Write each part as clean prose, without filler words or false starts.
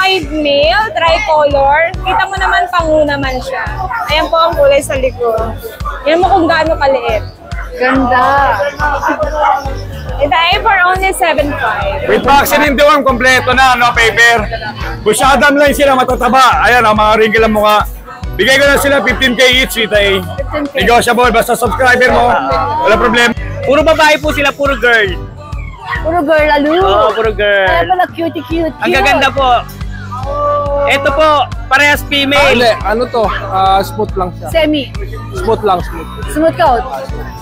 pied male, tricolor. Kita mo naman, pangu naman siya. Ayan po ang kulay sa likod. Yan mo kung gaano kaliit. Ganda. Ito ay for only 7.5. With vaccine in the worm, kompleto na, no paper. Busyadam lang sila matataba. Ayan, mga wrinkle ang mukha. Bigay ko na sila 15K each, Rita eh. Negotiable, basta subscriber mo. Wala problema. Puro babae po sila, puro girl. Puro girl, lalo. Oo, puro girl. Kaya pala cute. Ang gaganda po. Ito po, parehas female. Ano to? Smooth lang siya. Semi. Smooth lang, smooth. Smooth coat.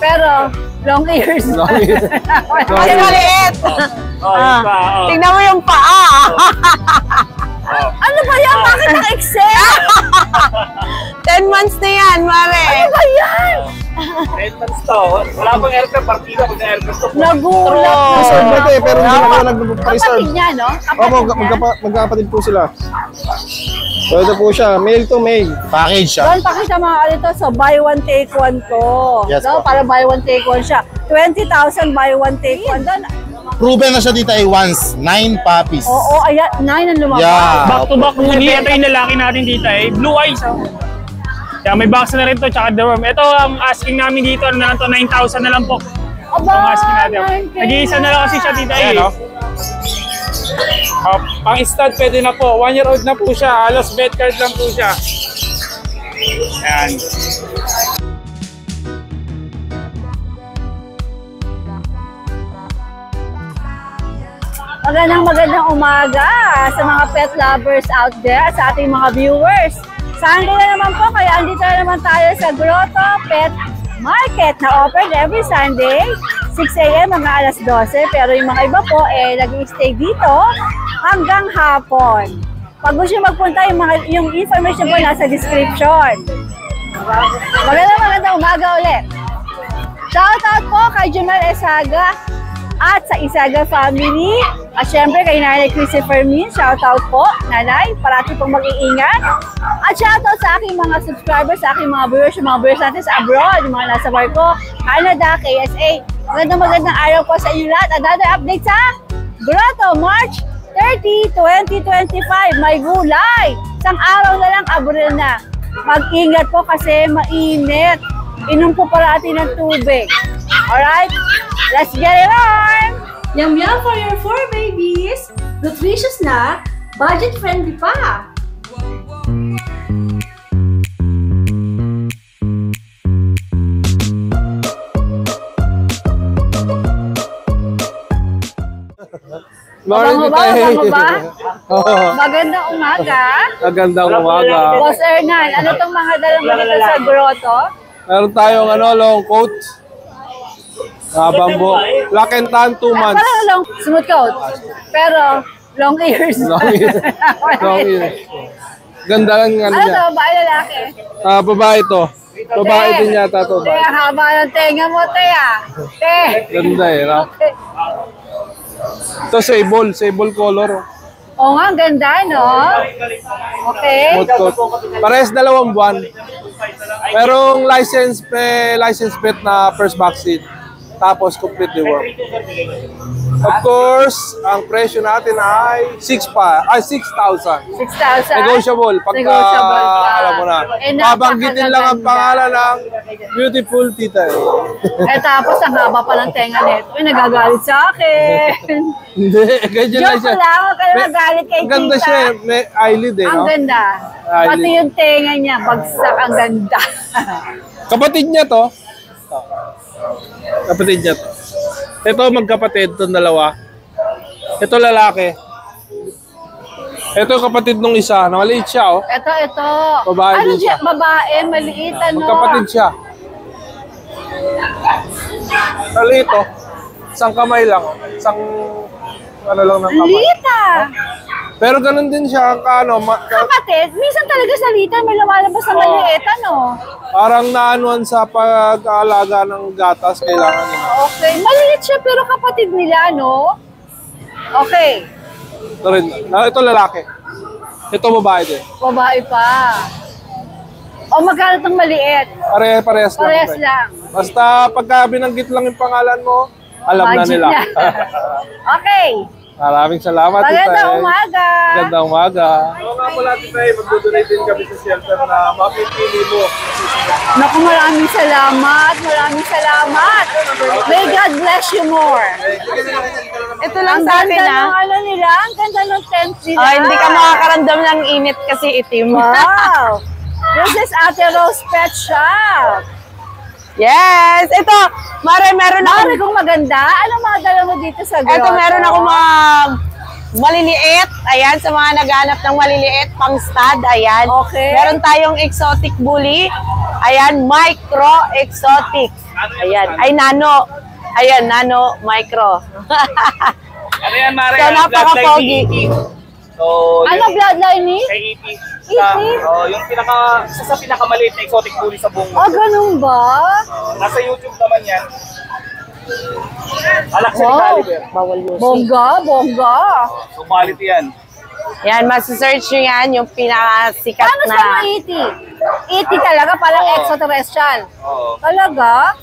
Pero, long ears. Long ears. Kasi maliit. Tingnan mo yung paa. Ano ba yan? Bakit naka-excel? 10 months na yan, Mare. Ano ba yan? 10 months to. Wala pang aircraft, partida kung na-aircraft to. Nagulat. Pero hindi naman nag-preserve. Kapatid niya, no? Magkapatid po sila. So ito po siya, male to male. Package siya. Doon pakita mga kalito. So, buy one, take one to. Yes, no? Para buy one, take one siya. 20,000 buy one, take one. Doon. Proven na siya dito ay once, 9 puppies. Oo, ayan. 9 ang lumabas. Yeah. Back to back po niya. Ito yung lalaki natin dito eh. Blue eyes. Kaya may box na rin to, tsaka the worm. Ito ang asking namin dito, ano na lang to, 9,000 na lang po. Aba, Ang asking natin. Nag-iisa na lang kasi siya dito eh. Pang stud pwede na po. 1 year old na po siya. Alas vet card lang po siya. Ayan. Magandang umaga sa mga pet lovers out there, sa ating mga viewers. Sunday na naman po, kaya andito na naman tayo sa Grotto Pet Market na open every Sunday, 6 AM hanggang alas 12. Pero yung mga iba po, nag-i-stay dito hanggang hapon. Pag gusto nyo magpunta, yung information po nasa description. Magandang umaga ulit. Shoutout po kay Jumel Esaga at sa Isaga family. At syempre kay Nanay Christopher Min, shoutout po, Nanay, parati pong mag-iingat. At shoutout sa aking mga subscribers, sa aking mga viewers natin sa abroad, yung mga nasa Barco, Canada, KSA. Magandang araw po sa inyo lahat. Another update sa Grotto, March 30, 2025. May gulay. Isang araw na lang, Abril na. Mag-ingat po kasi mainit. Inom po parati ng tubig. Alright? Let's get it on! Yum yum for your 4 babies! Nutritious na, budget-friendly pa! Mabango ba? Magandang umaga. Magandang umaga. Boss Hernan, ano tong mga dalang dito sa Grotto? Meron tayong long coat. Bambo. Black and tan, 2 months. Parang long, smooth coat. Pero long ears. Long ears. Ganda lang Ano niya. to? Babae lalaki? Babae to. Babae din yata to. Te, haba ng tenga mo, te ah. Te. Ganda eh. No? Okay. Ito sable color. Oo nga, ang ganda, no? Okay. Smooth coat. Parehas 2 buwan. Merong license pet na first vaccine. Tapos complete work. Of course, ang presyo natin ay 6,000. 6,000. Negotiable. Pagka, alam mo na. Babanggitin lang ang pangalan ng beautiful tita. Tapos ang haba pa ng tenga nito. Uy, nagagalit sa akin. Hindi, ganyan lang siya. Joke lang, huwag ka na magalit kay tita. Ganda siya, may eyelid eh, Ang no? ganda. Pati yung tenga niya, bagsak, ang ganda. Kapatid niya to. Kapatid niya to. Ito magkapatid, itong dalawa. Ito lalaki. Ito kapatid nung isa, na maliit siya, oh. Ito. Babae ano din siya. Babae, maliit, ano? Magkapatid siya. Maliit, oh. Isang kamay lang, oh. Isang ano lang ng kamay. Lita! Pero ganun din siya, Kapatid, minsan talaga sa lita may lumalabas na maliit, ano? parang naanuan sa pag-aalaga ng gatas, kailangan nila. Okay, maliit siya pero kapatid nila, no? Okay. Ito rin, ito lalaki. Ito babae din. Babae pa. O magkano itong maliit? Parehas lang. Parehas lang. Basta pagka binanggit lang yung pangalan mo, alam na Magic nila. na. Okay. Maraming salamat, Magandang umaga. Magandang umaga. Oo nga pala, Tita, mag-donate din kami sa shelter na mapipili mo. Naku, maraming salamat. Maraming salamat. May God bless you more. Ito lang Ang sa ganda akin, ng ano nila. Ang ganda ng tent nila. Oh, hindi ka makakaramdam ng init kasi itim. Wow. This is Ate Rose Pet Shop. Yes! Ito, Mare, meron ako. Mare, kung maganda, ano mga dala mo dito sa grotto? Ito, meron ako mga maliliit. Ayan, sa mga naghanap ng maliliit, pang stud. Ayan. Okay. Meron tayong exotic bully. Ayan, micro exotic. Ayan, ay nano. Ayan, nano, micro. Ano yan, Mare? So, napaka-pogi. So, Ano bloodline ni? kay EP. EP? Yung isa sa pinakamaliit na exotic bully sa buong Ah, ganun ba? Nasa YouTube naman yan. Luxury Wow. caliber. Bawal music. Bongga, bongga. So, quality yan. Yan, masusearch nyo yan, yung pinakasikat Paano na. sa mga iti? Iti talaga, parang extraterrestrial. Oo. Talaga?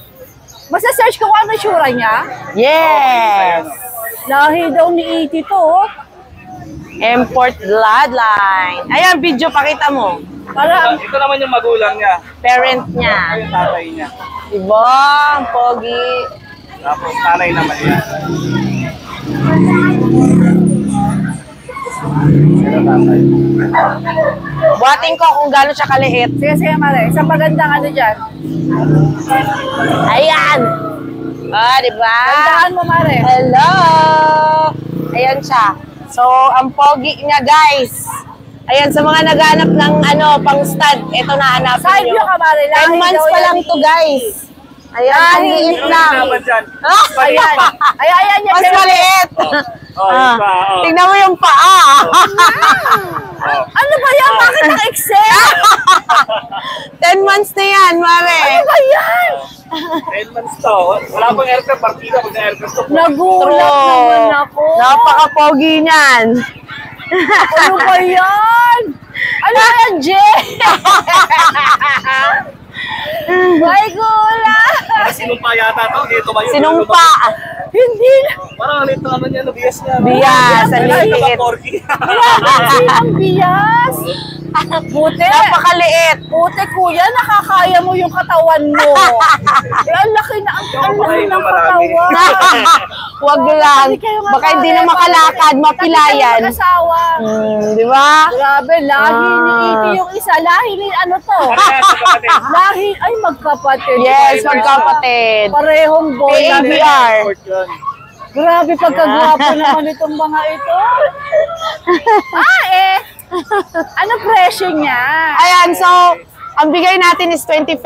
Basta search ko kung ano tsura niya. Yes! Lahi daw ni iti to. Oh. Import bloodline. Ayan, video, pakita mo. Parang, Ito naman yung magulang niya. Parent niya. Yung tatay niya. Diba? Ang pogi. Tapos nanay naman yan. Ito tatay. Buhatin ko kung gaano siya kaliit. sige, sige, Mare. Isang magandang ano dyan. Ayan! Ah, diba? Gandaan mo, Mare. Hello! Ayan siya. So, ang pogi niya, guys. Ayan, sa mga naghanap ng ano, pang stud, ito na hanapin Side view nyo. ka, Mare. 10 months pa lang to, guys. Ayan, ang liit lang. Naman dyan. Ah, Ayan. Ayan, yan. mas maliit. Oh, yun pa. Oh. Tingnan mo yung paa. Ano ba yan? Bakit naka-excel? 10 months na yan, Mare. Ano ba yan? 10 months to. Wala pang aircraft. Partida pag na-aircraft to. Nagulat naman ako. Napaka-pogi niyan. Ano ba yan? Ano ba yan, Jay? May gulat. Sinumpa yata to. Dito ba yun? Sinumpa. Hindi na. Parang alito naman yan. Bias niya. Bias, ang Ay, liit. porky. Sinang bias. Buti. Napakaliit. Buti, kuya, nakakaya mo yung katawan mo. Ang laki na, ang laki ng katawan. Wag lang. Hindi kayo nga Baka hindi kaya, na makalakad, Hindi mapilayan. kayo mag-asawa. Di ba? Grabe, lahi ni Iti yung isa. Lahi ni ano to? Lahi, ay magkapatid. Yes, magkapatid. Parehong boy. ABR. Grabe, pagkagwapo naman itong mga ito. Ano presyo niya? Ayan, so, ang bigay natin is 27,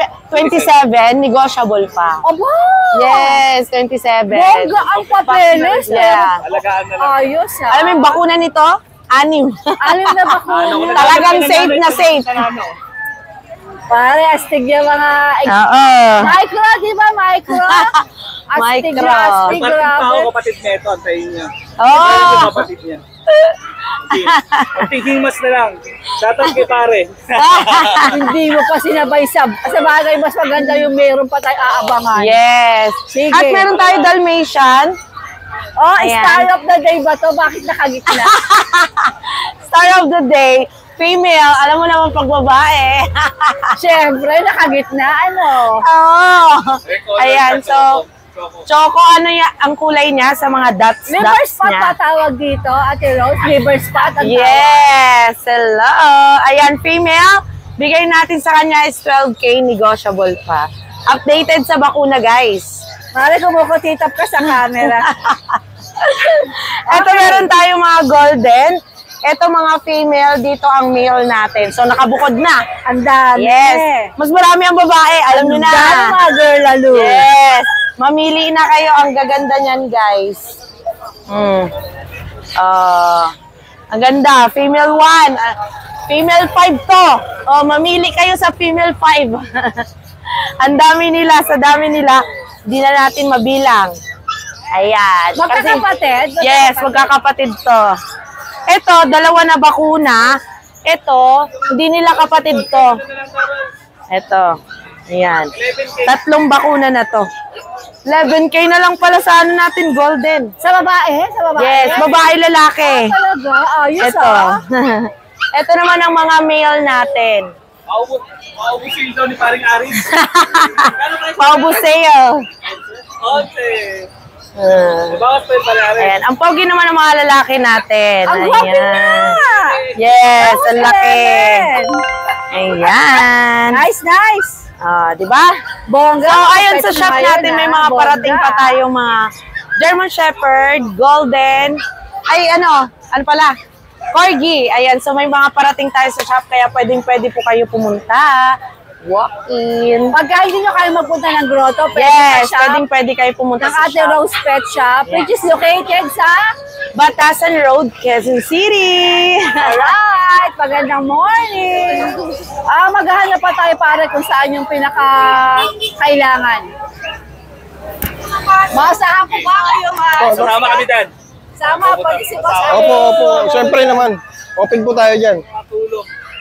negotiable pa. Aba! Yes, 27. Bongga ang papeles. Yeah. Alagaan na lang. Ayos ha. Alam mo yung bakuna nito? 6. Alin na bakuna? Talagang safe na safe. Pare, astig yung mga... Oo. Micro, di ba? Micro? Astig Micro. na astig. Kapatid Grabe. tao, kapatid neto. Antayin niya. Oh. Yung kapatid niya. Tinghimas na lang. Shoutout kay pare. Hindi mo pa sinabay sa bagay, mas maganda yung meron pa tayo aabangan. Yes. Sige. At meron tayo Dalmatian. Oh, Ayan. star of the day ba to? Bakit nakagitna? Star of the day. Female. Alam mo naman pag babae. Siyempre, nakagitna. Ano? Oo. Ayan, so, choco, ano ang kulay niya sa mga dots Liver spot niya? pa tawag dito, Ate Rose. Liver spot ang tawag. Yes! Hello! Ayan, female. Bigay natin sa kanya is 12K, negotiable pa. Updated sa bakuna, guys. Mare, kumukutitap ka sa camera. Ito meron tayo mga golden. Ito mga female, dito ang male natin. So, nakabukod na. Ang dami. Yes! Mas marami ang babae, alam nyo na. Ang dami mga girl lalo. Yes! Mamili na kayo. Ang gaganda niyan, guys. Ang ganda. Female 1. Female 5 to. Oh, mamili kayo sa female 5. Ang dami nila. Sa dami nila, di na natin mabilang. Ayan. Magkakapatid? Yes, magkakapatid to. Ito, dalawa na bakuna. Ito, hindi nila kapatid to. Ito. Ayan. 3 bakuna na to. 11K na lang pala sa ano natin, golden. Sa babae? Sa babae? Yes, babae, lalaki. Talaga? Ayos Ito. Ito naman ang mga male natin. Maubos yung daw ni paring Aris. Paubos sale. Okay. Bakit pa yung paring Aris? Ayan, ang pogi naman ng mga lalaki natin. Ang guwapo na! Yes, ang laki. Ayan. Nice, nice! Di ba? Bongga. So, ayun sa shop natin, may mga parating pa tayong mga German Shepherd, Golden, ano pala? Corgi. Ayan, so may mga parating tayo sa shop, kaya pwede po kayo pumunta. Walk-in. Pagka hindi nyo kayo magpunta ng grotto, pwede Yes, sa shop pwede kayo pumunta ng sa Ate shop. Rose Pet Shop, which is located sa... Batasan Road, Quezon City. Alright, magandang morning. Maghahanap pa tayo para kung saan yung pinaka-kailangan. Masahan ko ba kayo Sama kami dyan. Sama, pati si Boss Aris. Opo. Siyempre naman. Open po tayo dyan.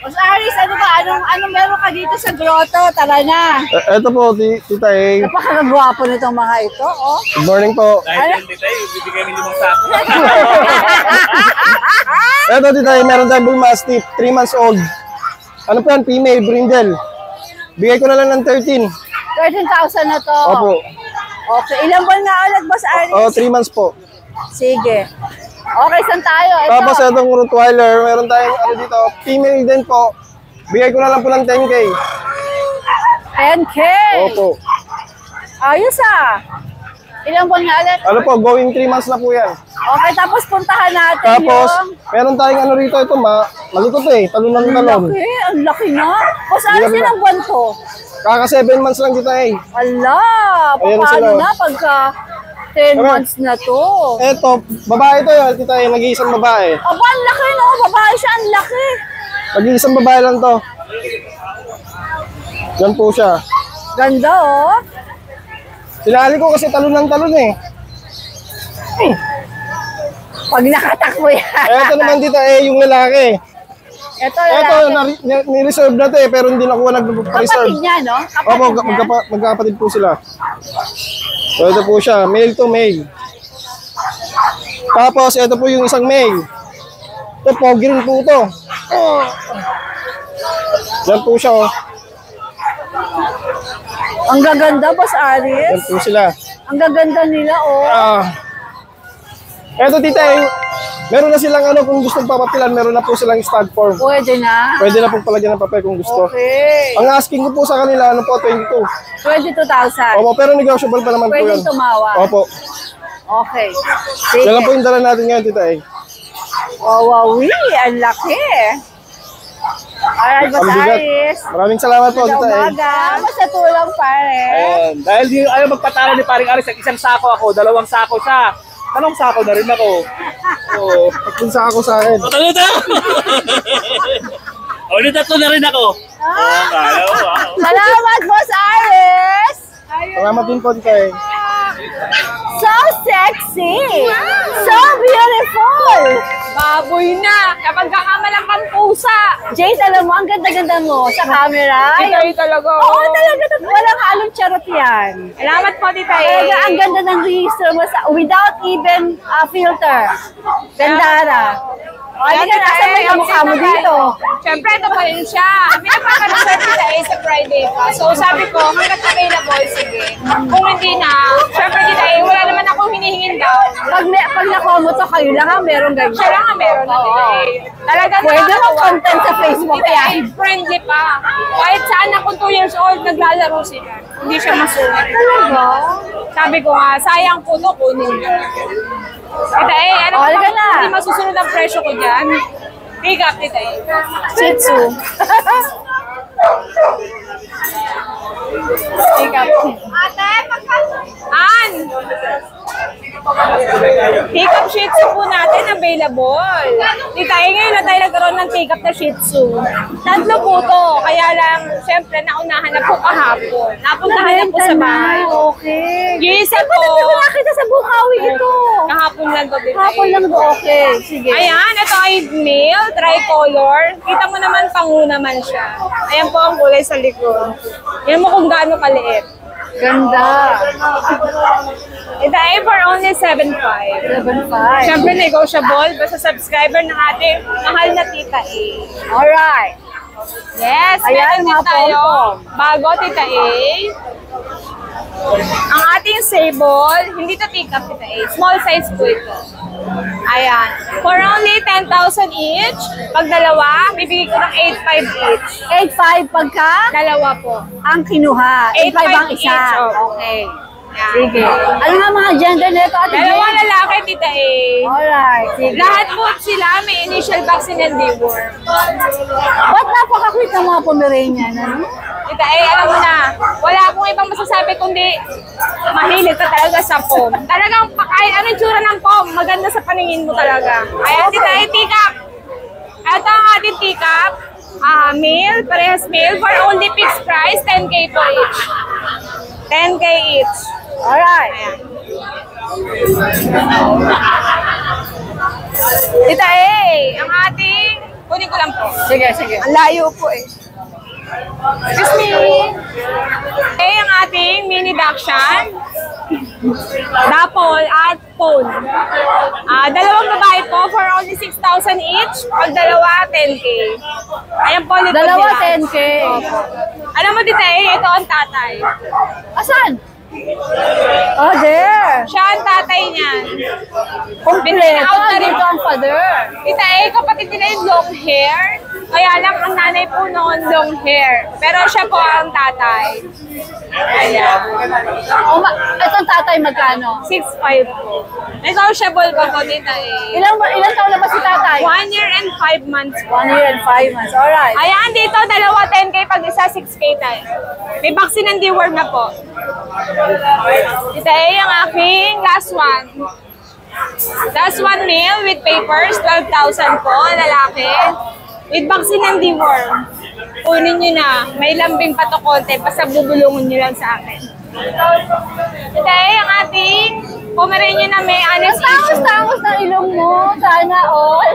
Boss Aris, ano ba? Anong meron ka dito sa grotto? Tara na. Ito po, Tita A. Napakagwapo nitong mga ito, oh. Good morning po. Dahil dito tayo, bibigyan ng 5 sako. Ito, Tita A, meron tayong Bull Mastiff, 3 months old. Ano po yan? Female, brindle. Bigay ko na lang ng 13. 13,000 na to. Opo. Okay, ilang buwan nga ulit, Boss Aris? 3 months po. Sige. Okay, saan tayo? Ito. Tapos itong Rottweiler, meron tayong dito, female din po. Bigay ko na lang po ng 10K. 10K. Opo. Ayos ah. Ilang buwan nga ulit? Ano po, going 3 months na po yan. Okay, tapos puntahan natin Tapos, yung... meron tayong rito, ito malikot talon ng talon. Ang laki na. Boss Aris, ilang buwan to? Kaka 7 months lang Tita A. Ala, Ayan paano sila. na pagka 10 months na to? Ito, babae to yun, Tita A, nag-iisang babae. Aba, ang laki no. Babae siya, ang laki. Nag-iisang babae lang to. Yan po siya. Ganda oh. Sinali ko kasi talon ng talon eh. Pag nakatakbo yan. Ito naman Tita A, yung lalaki. Ito, Ito, lalaki. ni-reserve na to eh, pero hindi na ko nag-reserve. Kapatid niya, no? Opo, Kapatid niya. magkapatid po sila. So, ito po siya, male to male. Tapos, ito po yung isang male. Ito, pogi rin po ito. Yan po siya, oh. Ang gaganda, Boss Aris. Yan po sila. Ang gaganda nila, oh. Ito, Tita, meron na silang kung gusto papapilan, meron na po silang stag form. Pwede na. Pwede na pong palagyan ng papel kung gusto. Okay. Ang asking ko po sa kanila, 22. 22,000. Opo, pero negotiable pa naman po Pwede yan. tumawa. Opo. Okay. Yan lang po Sige. yung dala natin ngayon, Tita. Wow, ang laki. Alright, Boss Ang bigat. Aris. Maraming salamat po, Tita. Umaga. Basta tulong, pare. Ayan. Dahil di ayaw magpatalo ni paring Aris, isang sako ako, 2 sako siya. Anong sako na rin ako? Oo. Pagpunsa ako sa akin. Ito! Ulit 3 na rin ako. Oo, kaya ko. Salamat, Boss Aris. Salamat din po, Tita. So sexy. So beautiful. Baboy na! Kapag kamalang kang pusa! Jade, alam mo, ang ganda-ganda mo sa camera. Ay, talaga. Oo, talaga. Walang halong charot yan. Salamat po, Tita A. Talaga, ang ganda ng registro mo without even filter. Gandara. O, hindi ka nasa may kamukha mo dito. Siyempre, ito pa rin siya. May napaka-reserve Tita A sa Friday pa. So, sabi ko, hanggat available, sige. Kung hindi na, siyempre, Tita A, wala naman akong hinihingin daw. Pag nakuha mo to, kayo lang ha, meron ganyan. Siya lang ang meron na, Tita A. Talagang Pwede mo nakakatuwa. content sa Facebook Tita A, yan. friendly pa. Kahit saan na kung 2 years old, naglalaro sila. Hindi siya masungit. Talaga? Sabi ko nga, sayang po to, kunin niyo. Tita A, ano Oh, ka halika na. hindi masusunod ang presyo ko dyan? Pick up, Tita A. Shih Tzu. An! Pick up Shih Tzu po natin available. Tita A, ngayon na tayo nagkaroon ng pick up na Shih Tzu. 3 po to. Kaya lang, syempre, naunahan na po kahapon. Napuntahan na po sa bahay. Okay. Yung isa Ba't po, hindi ko nakita sa Bukawi ito? kahapon lang to, Tita A. Hapon lang do. Okay, sige. Ayan, ito ay male, tricolor. Kita mo naman, pangu naman siya. Ayan po ang kulay sa likod. Yan mo kung gaano kaliit. Ganda. Ito ay for only 7.5. 7.5. Siyempre negotiable, basta subscriber ng ating mahal na Tita A. Alright. Yes, Ayan, meron din mga tayo. pom-pom. Bago, Tita A. Ang ating sable, hindi to teacup, Tita A. Small size po ito. Ayan. For only 10,000 each. Pag dalawa, bibigay ko ng 8.5 each. 8.5 pagka Dalawa po. ang kinuha. 8.5 ang 8.5 isa. each, oh. Okay. Yan. Sige. Ano nga mga gender nito, Ate Dalawang Jane? lalaki, Tita A. Alright. Sige. Lahat po sila may initial vaccine and deworm. Ba't napaka-cute ng mga Pomeranian? Ano? Tita A, alam mo na, wala akong ibang masasabi kundi mahilig ka talaga sa pom. Talagang kahit anong tsura ng pom, maganda sa paningin mo talaga. Ayan, Tita A, teacup. Ito ang ating teacup. Male, parehas male, for only fixed price, 10K po each. 10K each. Alright. Ayan. Tita A, ang ating, kunin ko lang po. Sige, sige. Ang layo po eh. Excuse me. Okay, ang ating mini dachshund. Dapol at phone. Dalawang babae po for only 6,000 each. Pag dalawa, 10K. Ayan po ulit. Dalawa, nila. 10K. Alam mo, Tita A, ito ang tatay. Asan? Oh, there. Siya ang tatay niyan. Complete. Out na rin Dito ang father. Tita A, kapatid nila yung long hair. Kaya lang ang nanay po noon long hair. Pero siya po ang tatay. Ayan. Oh, itong tatay magkano? 6'5 po. Negotiable pa po, Tita A. Ilang taon na ba si tatay? 1 year and 5 months po. 1 year and 5 months. Alright. Ayan, dito dalawa 10K pag isa 6K tayo. May vaccine and deworm na po. Tita A, ang aking last one. Last one male with papers, 12,000 po, lalaki. With vaccine and deworm. Kunin nyo na. May lambing pa to konti, basta bubulungan nyo lang sa akin. Tita A, ang ating Pomeranian na may honest issue. Tangos ng ilong mo. Sana all.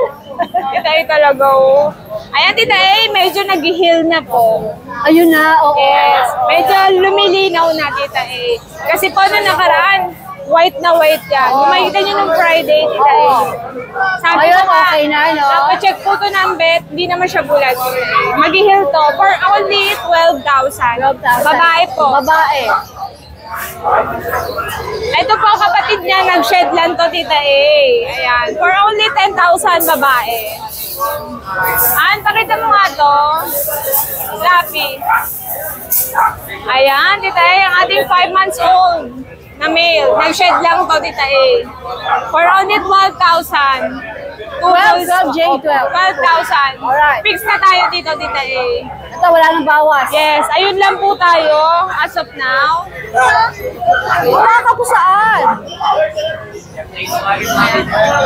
Tita A talaga, oh. Ayan, Tita A, medyo nag-heal na po. Ayun na, oo. Yes, medyo lumilinaw na, Tita A. Kasi po nung nakaraan, white na white yan. Kung makikita nyo nung Friday, Tita A. Sabi Ayun, ko nga, okay na, no? check po to ng vet, hindi naman siya bulag, Tita A. Mag-heal to for only 12,000. 12,000. Babae po. Babae. Ito po ang kapatid niya, nag-shed lang to, Tita A. Ayan, for only 10,000 babae. Pakita mo nga to. Lapi. Ayan, Tita A, ang ating 5 months old na male. Nag-shed lang to, Tita A. For only 12,000. 12, J, 12. 12,000. Alright. Fix na tayo dito, Tita A. Ito, wala nang bawas. Yes, ayun lang po tayo as of now. Wala ka po saan?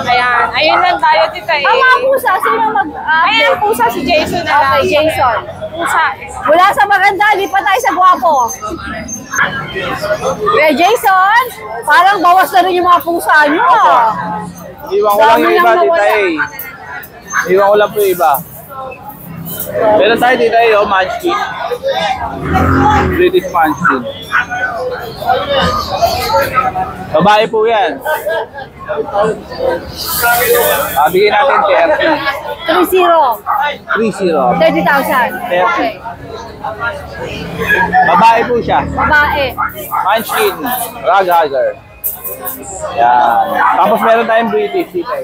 Ayan, ayun lang tayo, Tita A. Ang mga pusa, sino mag-update? Ayan ang pusa, si Jason na lang. Okay, Jason. Pusa. Mula sa maganda, lipat tayo sa gwapo. Kuya Jason, parang bawas na rin yung mga pusa nyo. Iwan ko lang Dami yung iba, lang Tita nawala. A. Iwan ko lang po yung iba. Meron tayo, Tita A, oh, Munchkin. British Munchkin. Babae po yan. Bigyan natin 3-0. 30. 30,000. Okay. Babae po siya. Babae. Munchkin. Raghagger. Yan. Tapos meron tayong British, Tita A.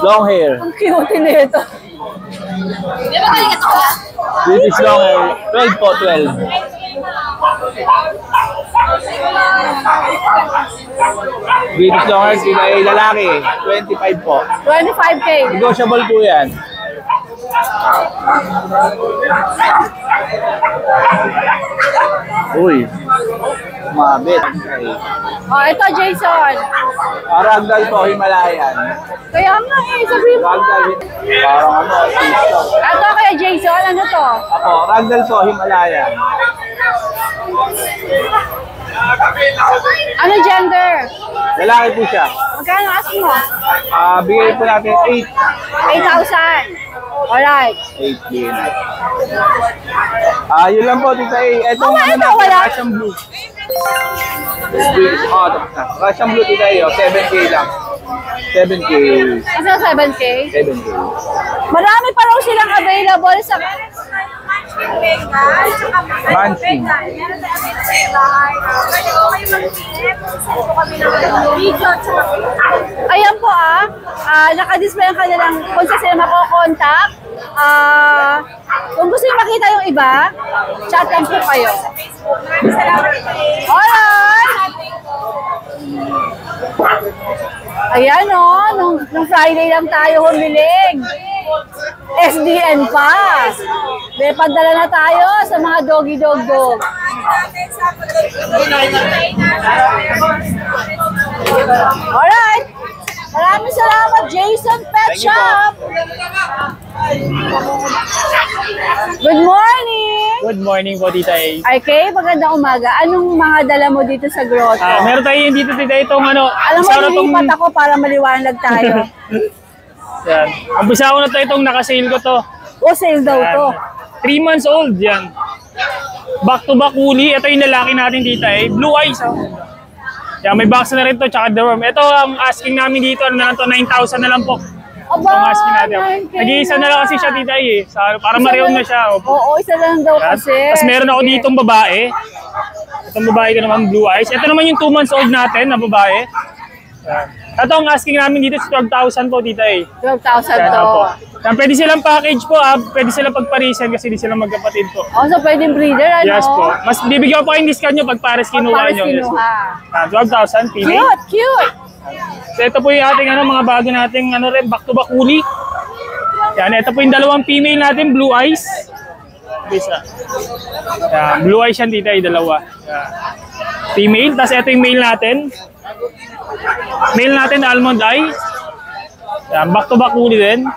Long hair. Ang cute nito. British long hair. 12 po, 12. British long hair, Tita A, lalaki. 25 po. 25K. Negotiable po yan. Uy. Mabit. Okay. Oh, ito Jason. Ragdoll po, Himalayan. Kaya nga sabihin mo. Ragdoll, parang ano, pisto. Ito kaya Jason, ano to? Ako, Ragdoll po, Himalayan. Ano gender? Lalaki po siya. Magkano asking mo? Bigay po natin 8,000. Alright. 8 yun. Yun lang po, Tita A. Ito Oh, ano ito, natin, wala. Russian Blue. Russian Blue tayo, 7K lang. 7K. Kasi 7K? 7K. Marami pa raw silang available sa... Munchkin. Ayan po naka-display ang kanilang kung saan sila makokontak. Kung gusto nyo makita yung iba, chat lang po kayo. Alright! Ayan nung Friday lang tayo humiling. SDN pa. May padala na tayo sa mga doggy-dog-dog. Alright! Maraming salamat, Jason Pet Shop! Good morning! Good morning po, Tita A. Okay, magandang umaga. Anong mga dala mo dito sa grotto? Meron tayo yung dito, Tita, itong Alam mo, nilipat ako para maliwanag tayo. Yan. Umpisa ko na to, itong nakasale ko to. O, sale daw to. 3 months old, yan. Back to back woolly. Ito yung lalaki natin, Tita A. Blue eyes, Yan, may box na rin to, tsaka the worm. Ito ang asking namin dito, ano na lang to, 9,000 na lang po. Aba, Ang asking natin. 9K Nag-iisa na lang kasi siya, Tita A. Para mareon na siya. Oo, isa lang daw kasi. Tapos meron ako ditong babae. Itong babae ko naman, blue eyes. Ito naman yung 2 months old natin na babae. Yan. Ito ang asking namin dito is 12,000 po, Tita A. 12,000 Yan, to. po. Yan, pwede silang package po, pwede silang pagparisan kasi di sila magkapatid po. Oh, so pwedeng breeder, ano? Yes po. Mas bibigyan ko pa yung discount nyo pag pares kinuha Pares nyo. Yes, po. kinuha. 12,000, female. Cute, cute. So ito po yung ating mga bago nating rin, back-to-back woolly. Yan, ito po yung dalawang female natin, blue eyes. Isa. Yan, blue eyes yan, Tita, yung dalawa. Yan. Female, tapos ito yung male natin. Male natin, almond eye. Yan, back-to-back woolly din.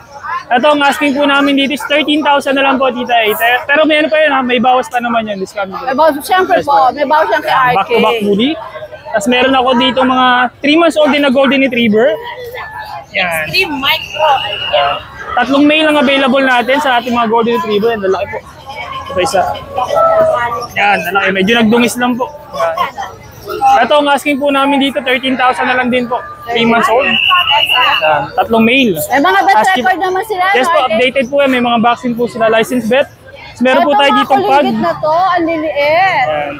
Ito ang asking po namin dito is 13,000 na lang po, Tita A. Pero may ano pa yun, may bawas pa naman yun, discount. May bawas, syempre po, may bawas siyang kay RK. Back-to-back woolly. Tapos meron ako dito mga 3 months old din na golden retriever. Yan. Tatlong male ang available natin sa ating mga golden retriever. Yan, lalaki po. Ito isa. Yan, lalaki. Medyo nagdungis lang po. Yan. Ito ang asking po namin dito, 13,000 na lang din po. 3 months old. Yan. Tatlong male. May mga vet record naman sila. Yes po, updated po yan. May mga vaccine po sila. Licensed vet. Tapos meron po tayo dito pag. Ito mga kuligit na to, ang liliit. Yan.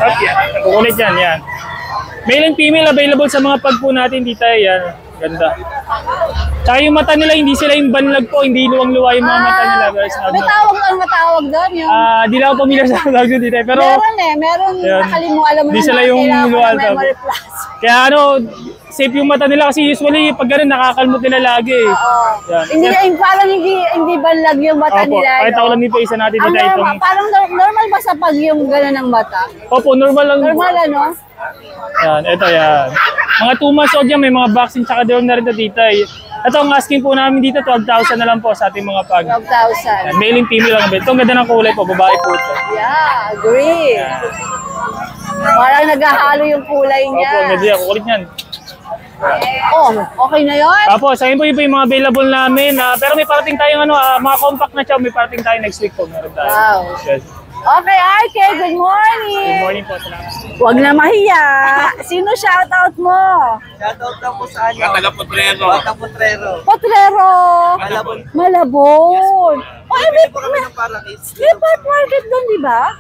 At yan, nakukulit yan, yan. Male and female available sa mga pag po natin dito, yan. Ganda. Tsaka yung mata nila, hindi sila yung banlag po, hindi luwang-luwa yung mga mata nila. Guys, May tawag ang matawag doon yung... di lang ako pamilyar sa tawag doon dito, pero... Meron yan. nakalimutan, alam mo Di na sila yung luwal tawag. Kaya safe yung mata nila kasi usually pag ganun nakakalmot nila lagi. Yan. Parang hindi banlag yung mata Opo, nila. kahit ako lang dito isa natin dito itong... Parang normal ba sa pag yung gano'n ng mata? Opo, normal lang. Normal ano? Yan, ito yan. Mga 2 months old yan, may mga vaccine tsaka doon na rin ito dito. Ito ang asking po namin dito, 12,000 na lang po sa ating mga pag. 12,000. Male and female lang. Ito ang ganda ng kulay po, babae po ito. Yeah, agree. Parang naghahalo yung kulay niya. Opo, ganda yan, kukulit yan. Oh, okay na yun? Tapos, ayun po yung mga available namin. Pero may parating tayong mga compact na chow, may parating tayo next week po. Meron tayo. Wow. Yes. Okay, RK, good morning. Good morning po, salamat. Huwag na mahiya. Sino shoutout mo? Shoutout lang po sa ano? Taga-Potrero. Potrero. Potrero. Malabon. Malabon. Oh, may Po kami ng Parakis. part market doon, di ba?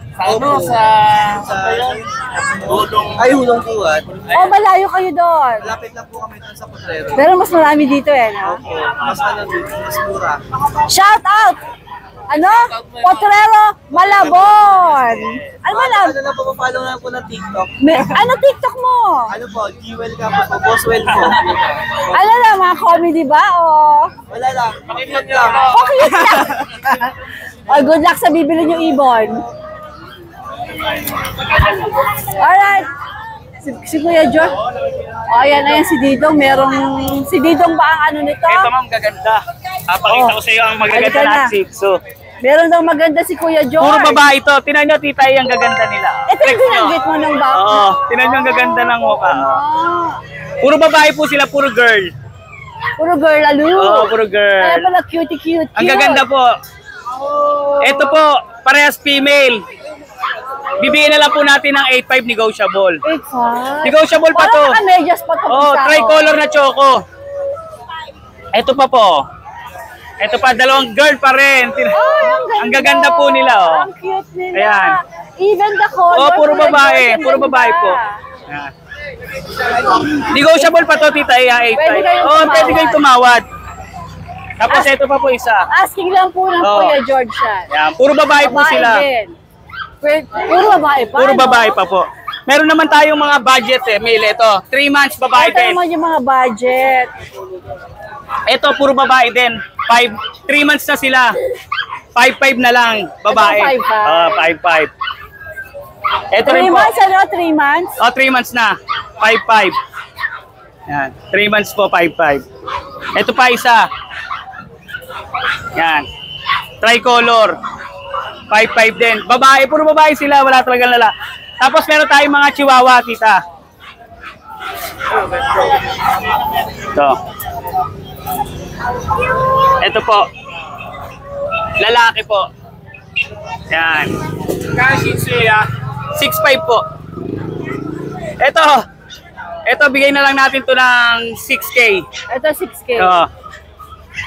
Ay, hulong buwan. Oh, malayo kayo doon. Lapit lang po kami doon sa Potrero. Pero mas marami dito no? Mas ano dito, mas mura. Shout out! Ano? Potrero Malabon! Ano Malabon? Ano lang po, follow na po ng TikTok. Ano TikTok mo? Ano po, Jewel ka po, Boswell po. Ano na, mga comedy ba? O? Wala lang, pakinggan lang. Okay lang. Oh, good luck sa bibili niyo ibon. Alright. Si Kuya John. Oh, ayan si Didong. Si Didong ba ang ano nito? Ito ma'am, gaganda. Papakita ko sa iyo ang magaganda Halika na. na Shih Tzu. Meron daw maganda si Kuya John. Puro babae ito. Tinan nyo, tita, ang gaganda nila. Ito yung binanggit mo ng baka. Oo, tinan nyo ang gaganda ng mukha. Ah, Puro babae po sila, puro girl. puro girl alu. Oo, puro girl. Kaya pala cute. Ang gaganda po. Ito po, parehas female. bibigyan na lang po natin ng 8.5 negotiable. 8.5. Negotiable pa to. Parang naka-medyas pa to. Oh, isa, tricolor na choco. Ito pa po. Ito pa, dalawang girl pa rin. Ang gaganda po nila, oh. Ang cute nila. Ayan. Even the color. Oh, puro kulay babae. gold, Puro ang babae ganda. po. Ayan. Negotiable pa to, tita. Pwede 8.5. kayong Oh, pwede tumawad. kayong tumawad. Tapos ito pa po isa. Asking lang po ng Oh. Kuya George yan. Ayan. Puro babae po Babae sila. din. Puro babae pa, Puro no? babae pa po. Meron naman tayong mga budget eh. Male ito. 3 months babae Ito din. naman yung mga budget. Ito, puro babae din. 3 months na sila. 5.5 na lang, babae. Ito, 5.5. 5.5. Ito 3 rin po. months, ano? 3 months? Oh, 3 months na. 5.5. Yan. 3 months po, 5.5. Ito pa isa. Yan. Tricolor. 5.5 din. Babae, puro babae sila. Wala talagang lala. Tapos meron tayong mga chihuahua, tita. Ito. Ito po. Lalaki po. Yan. Shih Tzu, 6.5 po. Ito. Ito, bigay na lang natin to ng 6K. Ito, 6K. Oo.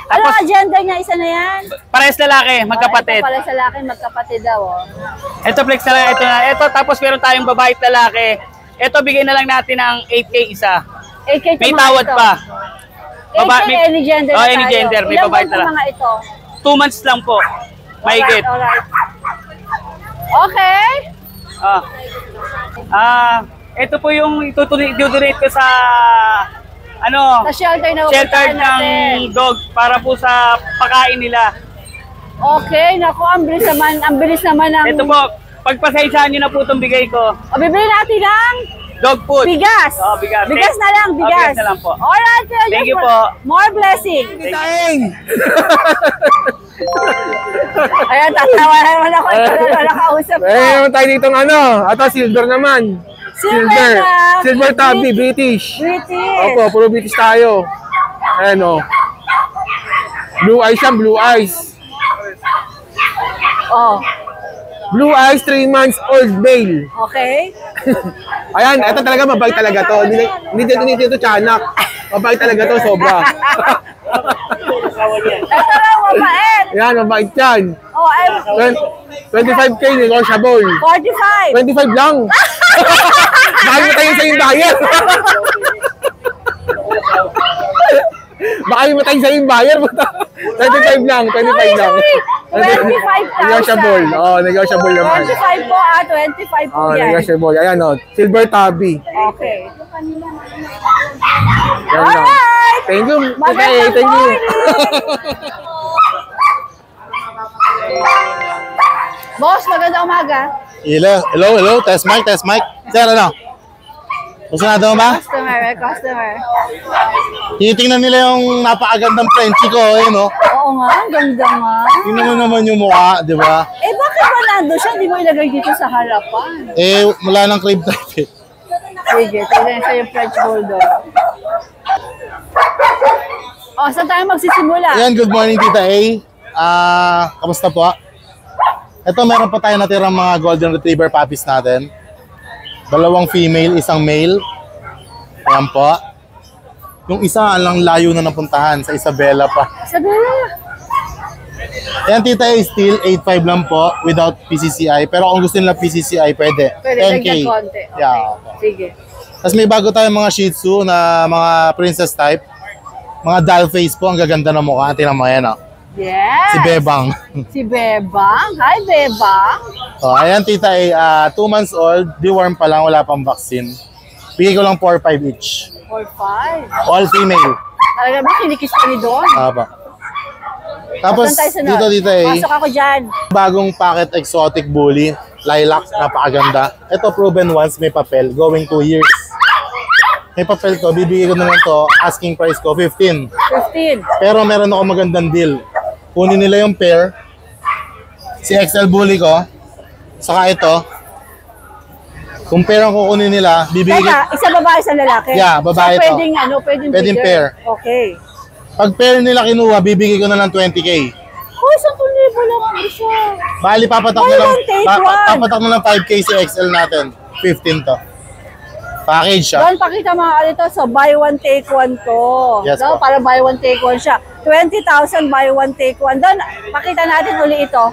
Ano Tapos, ang agenda niya? Isa na yan? parehas lalaki, magkapatid. Ito pala sa laki, magkapatid daw. Oh. Ito, flex na lang. Ito na. Ito, tapos meron tayong babae at lalaki. Ito, bigay na lang natin ng 8K isa. 8K May mga tawad ito. pa. 8K any gender Oh, na any tayo. gender. May Ilang babae months talaga. mga ito? 2 months lang po. Mahigit. Alright. Okay. Ito po yung itutunate ko sa Sa shelter na shelter pupuntahan natin. ng dog para po sa pagkain nila. Okay, naku, ang bilis naman ng... Ito po, pagpasaysaan nyo na po itong bigay ko. O, bibili natin ng Dog food. bigas. Oh, bigas. Bigas na lang, bigas. Bigas na lang po. Alright, Kuya Thank you Joshua. po. More blessing. Taing! Ayan, tatawa naman ako. Ito na nakausap ko. Naman tayo dito ng ano. Ito, silver naman. Silver na. Silver tabby, British. British. Opo, puro British tayo. Ayan o. Blue eyes yan, blue eyes. Oh, Blue eyes, 3 months old male. okay. Ayan, ito talaga mabait talaga to. Hindi dito tiyanak. Mabait talaga to, sobra. Ito lang, mabait. Ayan, mabait yan. Oh, 25K negotiable. 45. 25 lang. Baka matayin sa yung buyer. Baka matayin sa yung buyer. 25 lang, 25 lang. 25,000. Negotiable. Oh, negotiable naman. 25 po, 25 po Oh, yan. negotiable. Ayan o, silver tabby. Okay. Yan lang. Alright. Thank you. Magandang Thank you. morning. Boss, magandang umaga. Hello, test mic. Sir, ano? Kusunado mo ba? Customer. Tinitingnan nila yung napakagandang Frenchie ko, no? Oo nga, ang ganda nga. Tingnan mo naman yung mukha, di ba? Bakit ba nando siya? Hindi mo ilagay dito sa harapan. Wala nang crib type. Sige, tignan sa yung French Bulldog. Oh, saan tayo magsisimula? Ayan, good morning, Tita A. Kamusta po? Ito, meron pa tayo natirang mga Golden Retriever puppies natin. 2 female, 1 male. Ayan po. Yung isa, alang layo na napuntahan sa Isabela pa. Isabela. Ayan, Tita A, still 8.5 lang po without PCCI. Pero kung gusto nila PCCI, pwede. Pwede, 10K. dagdag konti. Okay. Yeah. Sige. Tapos may bago tayong mga Shih Tzu na mga princess type. Mga doll face po, ang gaganda ng mukha. Tingnan mo, ayan o. Yes. Si Bebang. Si Bebang. Hi, Bebang. Ayan, Tita A, 2 months old, deworm pa lang, wala pang vaccine. Bigay ko lang 4.5 each. 4-5. All female. Talaga ba, kinikis ka ni Don? Aba. Tapos, Saan tayo sunod? dito, Tita A, Pasok ako dyan. bagong packet exotic bully. Lilac, napakaganda. Ito, proven once, may papel, going 2 years. May papel to, bibigay ko na lang to, asking price ko, 15. 15. Pero meron ako magandang deal. Kunin nila yung pair, si XL bully ko, saka ito. Kung pair ang kukunin nila, bibigay ko. Teka, isa babae, isa lalaki? Yeah, babae so, to. pwedeng Pwedeng bigger? pair. Okay. Pag pair nila kinuha, bibigay ko na lang 20K. Uy, 10,000 lang Bali, papatak Buy mo lang, one, take one. papatak mo lang 5K si XL natin. 15 to. Package siya. Doon, pakita mga kalito. So, buy one, take one to. Yes, So, po. para buy one, take one siya. 20,000, buy one, take one. Doon, pakita natin uli ito.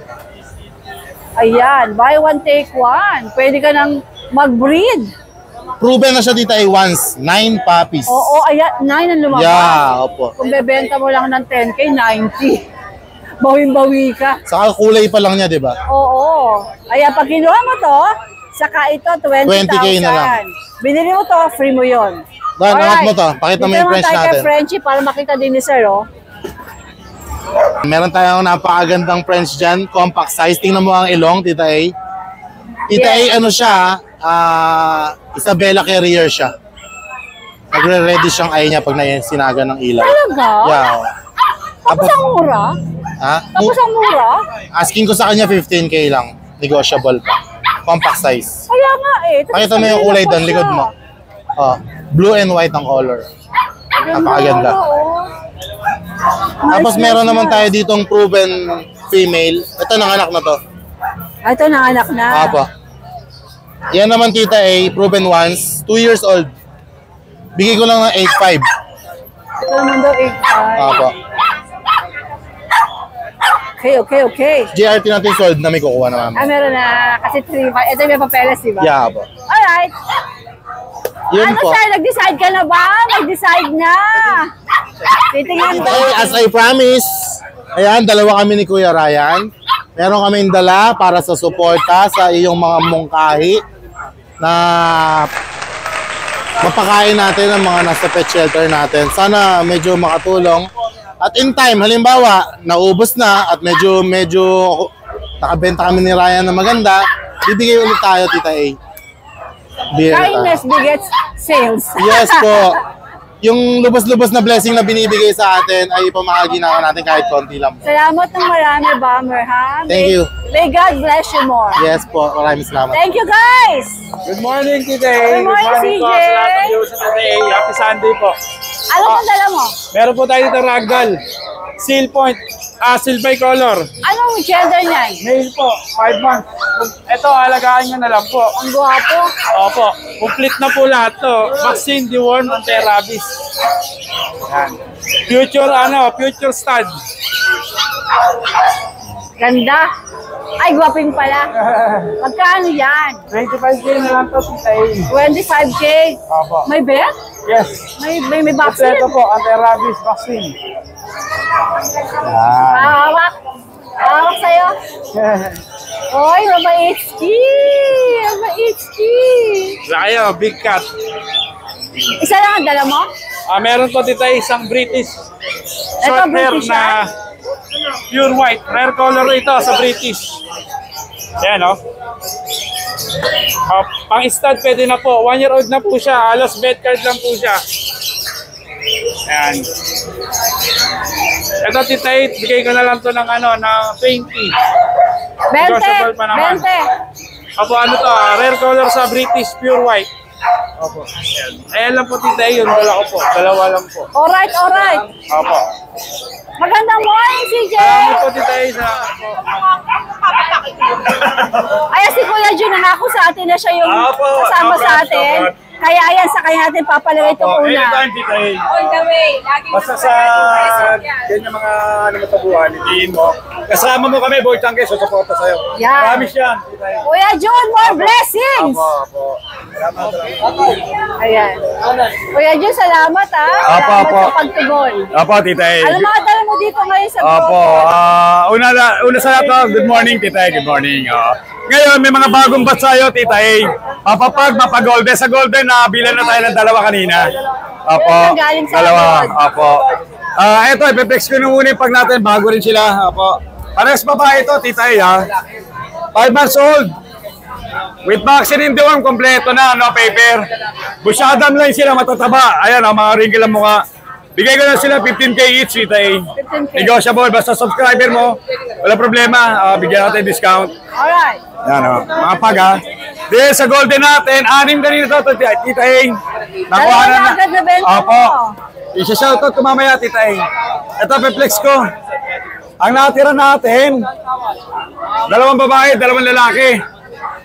Ayan, buy one, take one. Pwede ka nang mag-breed. Proven na siya dito ay once. 9 puppies. Oo, ayan, 9 ang lumabas. Yeah, opo. Kung bebenta mo lang ng 10K, 90. Bawing-bawi ka. Saka kulay pa lang niya, di ba? Oo. Ayan, pag kinuha mo to, saka ito, 20,000. 20K na lang. Binili mo to, free mo yun. Dan, angat Alright. mo to. Pakita mo yung French Dito naman tayo natin. kay Frenchie para makita din ni Sir, oh. Meron tayong napakagandang French dyan. Compact size. Tingnan mo ang ilong, Tita A. Tita A, ano siya, Isabella Carrier siya. Nagre-ready siyang eye niya pag sinaga ng ilaw. Talaga? Yeah. Tapos ang mura? Ha? Tapos ang mura? Asking ko sa kanya 15K lang. Negotiable pa. Compact size. Kaya nga eh. Tapos Pakita mo yung sabihin kulay pa doon, siya. likod mo. Oh, blue and white ang color. Napakaganda. Oo. Tapos Nice, meron nice, naman nice. tayo ditong proven female. Ito, nanganak na to. Ah, ito nanganak na. Apo. Yan naman Tita A, proven once. 2 years old. Bigay ko lang ng 8.5. Ito naman daw 8.5. Apo. Okay. GRT natin sold na may kukuha na Ah, mami. meron na. Kasi 3.5. Ito may papeles, di ba? Yeah, apo. Alright. Yun Ano po. sir, nag-decide ka na ba? Nag-decide na. Titingnan ko. Okay, as I promise, ayan, dalawa kami ni Kuya Ryan. Meron kaming dala para sa suporta sa iyong mga mungkahi na mapakain natin ang mga nasa pet shelter natin. Sana medyo makatulong. At in time, halimbawa, naubos na at medyo nakabenta kami ni Ryan na maganda, bibigay ulit tayo, Tita A. Bira tayo. Kindness begets sales. Yes po. Yung lubos-lubos na blessing na binibigay sa atin ay ipamahagi na natin kahit konti lang. Salamat ng marami, Bomber, ha? Thank you. May God bless you more. Yes po, maraming salamat. Thank you, guys! Good morning, Tita. Good morning, CJ. po sa lahat ng viewers ng Tita. Happy Sunday po. Ano pong dala mo? Meron po tayo dito ragdoll. Seal point. Silver color. Anong gender niyan? Male po, 5 months. Ito, alagaan nyo na lang po. Ang gwapo. Opo, complete na po lahat to. Vaccine, deworm, anti-rabies. Yan. Future stud. Ganda. Ay, gwaping pala. Magkano yan? 25K na lang to, Tita. 25K. Opo. May bet? Yes. May vaccine? Kompleto po, anti-rabies vaccine. Hawak. Hawak sa'yo. Oy, mabait-ski. Mabait-ski. Kayo, big cat. Isa lang ang dala mo? Meron po dito isang British Ito, short hair British na pure white. Rare color ito sa British. Ayan, oh. Pang-stud pwede na po. 1 year old na po siya. Halos vet card lang po siya. Ayan. Ito, Tita, bigay ko na lang to ng 20. 20. Negotiable pa naman. 20. Opo, rare color sa British, pure white. Opo. Ayan lang po, Tita, yun. Dala ko po. Dalawa lang po. Alright. Opo. Magandang morning, CJ. Salamat po, Tita, salamat po. Ayan si Kuya Jun, nangako sa atin na siya yung Opo, kasama no sa problem, atin. no problem. Kaya ayan, sa kanya natin papalagay ito una. Anytime, Tita. On the way. Lagi Basta sa ganyan mga matabuhan, hindi mo. Kasama mo kami, Boy Tangke, susuporta sa'yo. Yan. Promise yan, Tita. Kuya Jun, more blessings! Opo. Salamat. Ayan. Kuya Jun, salamat ha. Opo, Salamat opo. sa pagtugon. Opo, Tita A. Ano mga dala mo dito ngayon sa Opo, grupo? una sa lahat, good morning, Tita A. Good morning. Ngayon, may mga bagong batch sa'yo, Tita A. Mapagolden. Sa golden, bilan na tayo ng dalawa kanina. Opo, Yung galing sa dalawa. abroad. Opo. Ito, ipiplex ko nung muna yung pag natin, bago rin sila. Opo. Parehas babae ito, Tita A, ha? 5 months old. With vaccine in the worm, kompleto na, no paper. Busyadam lang sila, matataba. Ayan, mga wrinkle ang mukha. Bigay ko na sila 15K each, Tita A. 15K. Negotiable, basta subscriber mo, wala problema, bigyan natin discount. Alright. Yan, mga pag, ha. Then, sa golden natin, 6 kanina to, Tita A. Nakuha Dalawa na agad na benta Opo. mo. Isa-shoutout ko mamaya, Tita A. Ito, piplex ko. Ang natira natin, Dalawang babae, dalawang lalaki.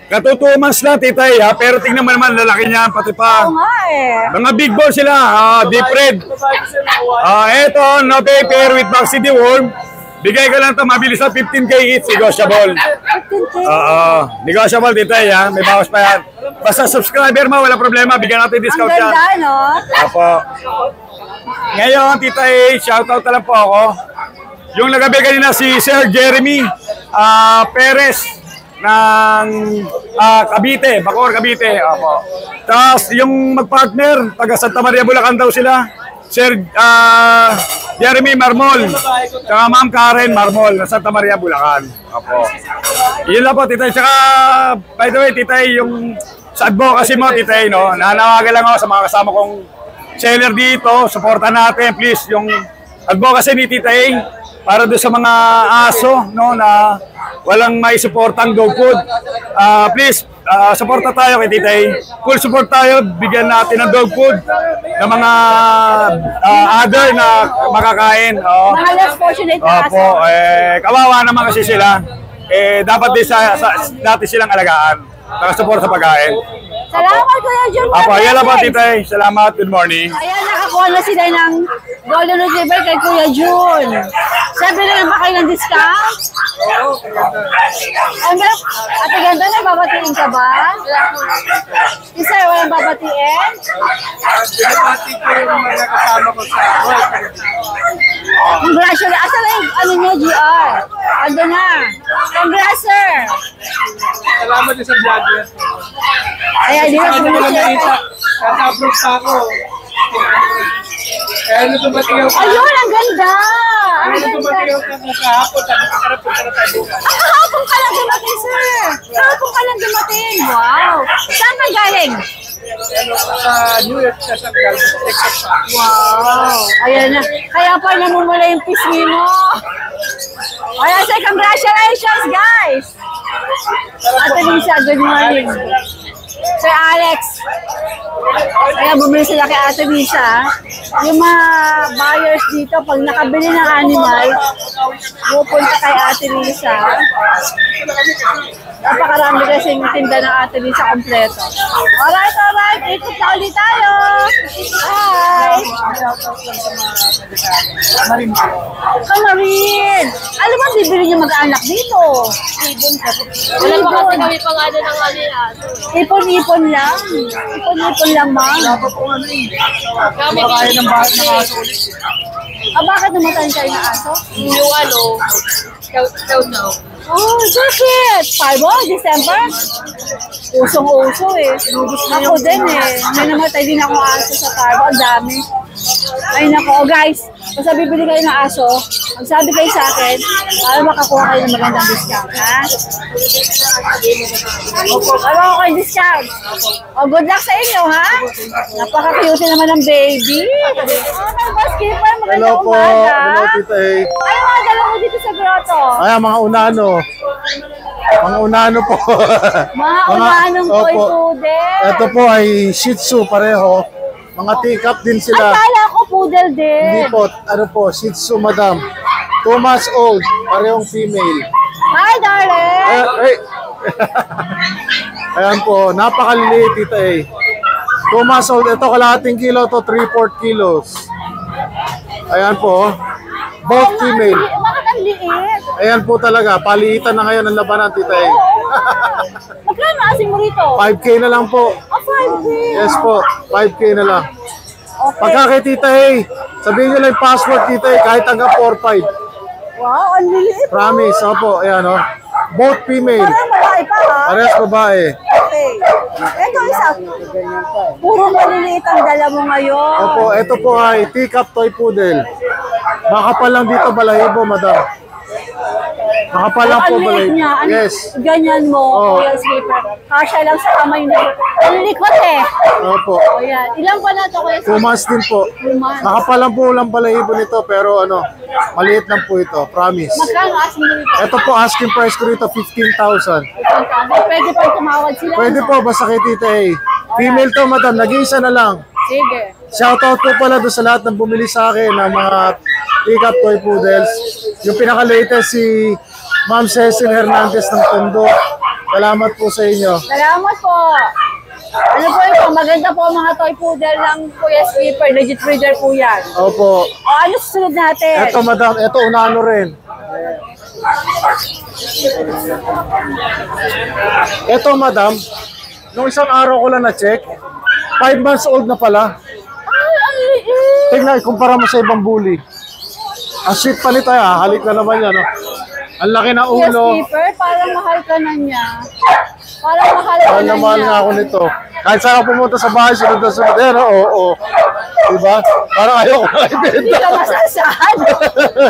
Katu 2 months na, titay, ha? Pero tingnan mo naman, lalaki niya, pati pa. Oo nga eh. Mga big ball sila, deep red. Eto, no paper with vaccine deworm. Bigay ko lang ito, mabilis na 15K each, negotiable. 15K. Negotiable, titay, ha? May bawas pa yan. Basta subscriber mo, wala problema, bigyan natin Ang discount yan. ganda, no? Apo. Ngayon, titay, shoutout na lang po ako. Yung nagabi kanina si Sir Jeremy Perez ng Cavite, Bacoor, Cavite. Apo. Tapos yung magpartner, taga Santa Maria, Bulacan daw sila. Sir Jeremy Marmol, tsaka Ma'am Karen Marmol, na Santa Maria, Bulacan. Apo. Yun lang po, titay. Tsaka, by the way, titay, yung sa advocacy mo, titay, no? Nanawagan lang ako sa mga kasama kong seller dito. Supportan natin, please, yung advocacy ni titay para doon sa mga aso, no, na walang may supportang dog food. Please, suporta tayo kay titay. Full support tayo, bigyan natin ng dog food ng mga other na makakain. Mga less fortunate na Opo, kawawa naman kasi sila. Dapat din natin silang alagaan. Support sa pagkain. Salamat, Kuya Jun. Apo, yan lang po, titay. Salamat, good morning. Ayan, nakakuha na sila ng Golden Retriever kay Kuya Jun. Sabi na ba kayo ng discount? Ate Ganda, na babatiin ka ba? Isa, walang babatiin? Binabati ko yung mga kasama ko sa work. Congratulations. Asa na yung ano nyo, GR? Ando na. Congrats, sir. Salamat din sa vlogger. Ayan, di ba? Ano ko lang nakita? Nasa-upload pa ako. Kaya ano dumating ako. Ayun, ang ganda. Ang Ano dumating ganda. ako kahapon. Sabi ko, karap ko na tayo. Kahapon ka lang dumating, sir. Kahapon ka lang dumating. Wow. Saan ka galing? Sa New York, sa Texas pa. Wow. Ayan na. Kaya pa namumula yung pisngi mo. Ayan, sir. Congratulations, guys. Ate Lisa, good morning. Sir Alex. Kaya bumili sila kay Ate Lisa. Yung mga buyers dito, pag nakabili ng animal, pupunta kay Ate Lisa. Napakarami kasi yung tinda ng Ate Lisa kompleto. Alright. Ikot na ulit tayo. Bye. Kamarin. Ano ba bibili niyo mag-anak dito? Wala pa kasi kami pang ano ng ano yan. Ipon-ipon lang. Ipon-ipon lang, ma'am. Kami Kaya ng bahay ng aso ulit. Bakit namatay kayo ng aso? yung ano, chow. Oh, bakit? Parbo, December? Usong-uso eh. Ako din eh. May namatay din ako aso sa Parbo. Ang dami. Ay nako, guys. Basta bibili kayo ng aso, magsabi kayo sa akin para makakuha kayo ng magandang discount, ha? Opo, para ako kayo discount. O, good luck sa inyo, ha? Napaka-cute naman ng baby. Oh, boss keeper, magandang umaga. Hello, titay. Ano mga dala mo dito sa grotto? Ayan, mga unano. Mga unano po. Mga unanong toy Opo. poodle. Ito po ay Shih Tzu pareho. Mga teacup din Ay, sila. kala ko poodle Hindi din. po, ano po, Shih Tzu, madam. 2 months old, parehong female. Hi, darling. Ay. Ayan po, napakaliliit ito eh. 2 months old, ito kalahating kilo to 3/4 kilos. Ayan po, both female. Bakit ang liit? Ayan po talaga, paliitan na ngayon ang labanan, tita eh. Magkano asing mo rito? 5K na lang po. 5K. Yes po, 5K na lang. Okay. Pagka kay tita eh, sabihin nyo lang yung password tita eh, kahit hanggang 4-5. Wow, ang liliit. Promise, opo, ayan o. Both female, Parang malaki pa, ha? parehas babae. Okay. Ito isa. Puro maliliit ang dala mo ngayon. Opo, ito po ay teacup toy poodle. Makapal lang dito balahibo, madam. Makapal lang po Ang liit balahibo. niya. Yes. Ganyan mo, Oo. Kuya Skipper. Kasya lang sa kamay na. Ang likot eh. Opo. O yan. Ilan pa na to, Kuya 2 Skipper? months din po. 2 months. Makapal lang po lang balahibo nito pero ano, maliit lang po ito, promise. Magkano asing mo rito? Ito po asking price ko rito 15,000. Pwede pa tumawad sila. Pwede no? po basta kay tita eh. Female to madam, nag-iisa na lang. Sige. Shoutout po pala doon sa lahat ng bumili sa akin ng mga teacup toy poodles. Yung pinaka-latest si Ma'am Cecil Hernandez ng Tondo. Salamat po sa inyo. Salamat po. Ano po ito? Maganda po mga toy poodle ng Kuya Skipper. Legit breeder po yan. Opo. O ano susunod natin? Ito madam, ito unano rin. Ito madam, nung isang araw ko lang na-check, 5 months old na pala. Ay, ang liit. Tingnan, kumpara mo sa ibang bully. Ang sweet pa nito, halik na naman yan. No? Ang laki na Kuya ulo. Skipper, parang mahal ka na niya. Parang mahal ka Mahal na na mahal niya. nga ako nito. Kahit saan ako pumunta sa bahay, sunod na sunod. Ayan, oo. Diba? Parang ayaw ko na Hindi ibenta. ka masasaan.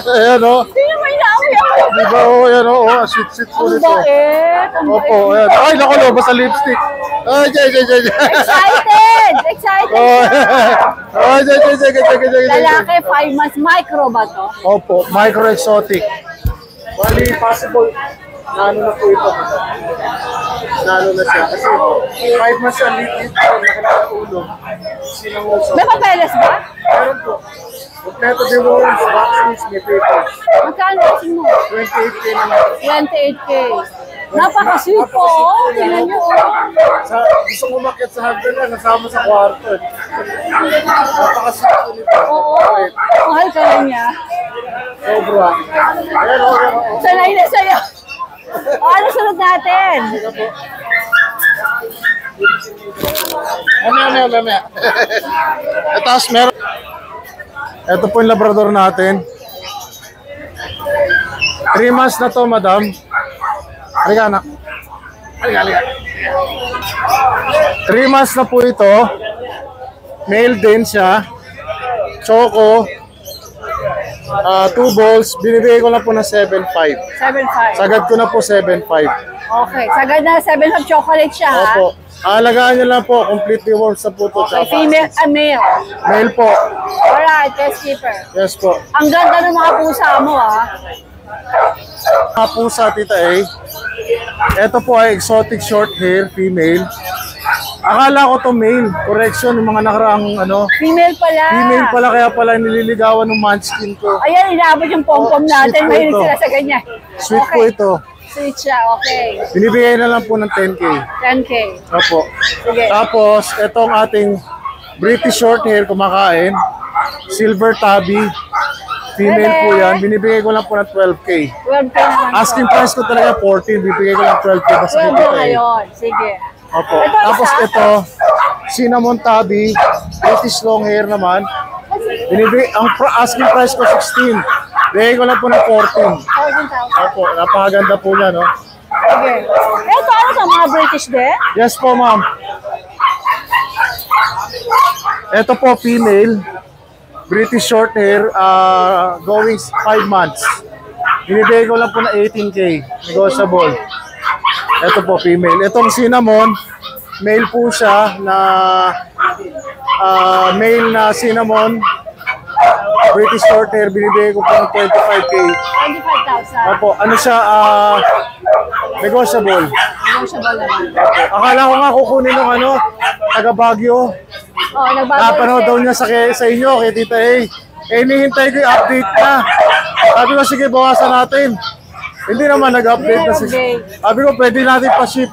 Ayan, o. Hindi naman inaamoy ako. Diba, o. Ayan, o. Sweet po Ang nito. bait. Ang Opo, bait. ayan. Ay, naku, lobas sa lipstick. Ay, jay. Excited! Excited Oh, siya. ay, jay. Lalaki, 5 months. Micro ba to? Opo, micro-exotic. Bali, possible, nano na po ito. Nano na siya. Kasi 5 months ang lit-lit po, nakalala ulo. Sinanguso. May papeles ba? Meron po. Kompleto de warrants, vaccines, may papers. Magkano kasi mo? 28K naman. 28K. Napaka-sweet po. Oh. Tingnan nyo. Oh. Sa, gusto mo umakyat sa hagdan na, nasama sa kwarto. Napakasweet po nito. Oo. Mahal ka na niya. Sobra. Ayan, o. Sanay na sa'yo. O, ano sunod natin? Mamaya. Tapos meron. Ito po yung Labrador natin. 3 months na to, madam. Halika, anak. Halika. 3 months na po ito. Male din siya. Choco. 2 balls. Binibigay ko lang po na 7.5. 7.5. Sagad ko na po 7.5. Okay. Sagad na 7 of chocolate siya, ha? Opo. Alagaan niyo lang po. Completely warm sa puto. Okay. Female and male. Male po. Alright. Test keeper. Yes po. Ang ganda ng mga pusa mo, ha? Mga pusa, Tita A. Ito po ay exotic short hair, female. Akala ko to male. Correction, yung mga nakaraang Female pala. female pala, kaya pala nililigawan ng munchkin ko. Ayan, inaabot yung pom-pom natin. Sweet po Mahilig ito. sila sa ganyan. Sweet po ito. Sweet siya. Okay. Binibigay na lang po ng 10K. 10K. Opo. Sige. Tapos, itong ating British short hair kumakain. Silver tabby. Female po yan. Binibigay ko lang po ng 12K. 12K naman po. Asking price ko talaga 14. Bibigay ko lang 12K. Basta 12 kita eh. ngayon. Sige. Opo. Ito, Tapos isa? ito, cinnamon tabby, British long hair naman. Ang asking price ko 16. Bigay ko lang po ng 14. 14,000. Opo, napakaganda po niya, no? Sige. Ito, ano to? Mga British din? Yes po, ma'am. Ito po, female. British short hair, going 5 months. Binibigay ko lang po na 18K. Negotiable. Ito po, female. Itong cinnamon, male po siya na male na cinnamon. British short hair, binibigay ko po ng 25K. 25,000. Opo, ano siya, negotiable. Negotiable naman. Akala ko nga kukunin ng taga Baguio. Oo, nagbago. Napanood daw niya sa inyo, kay Tita A. Hinihintay ko yung update na. Sabi ko, sige, bawasan natin. Hindi naman nag-update na si... Sabi ko, pwede natin pa-ship.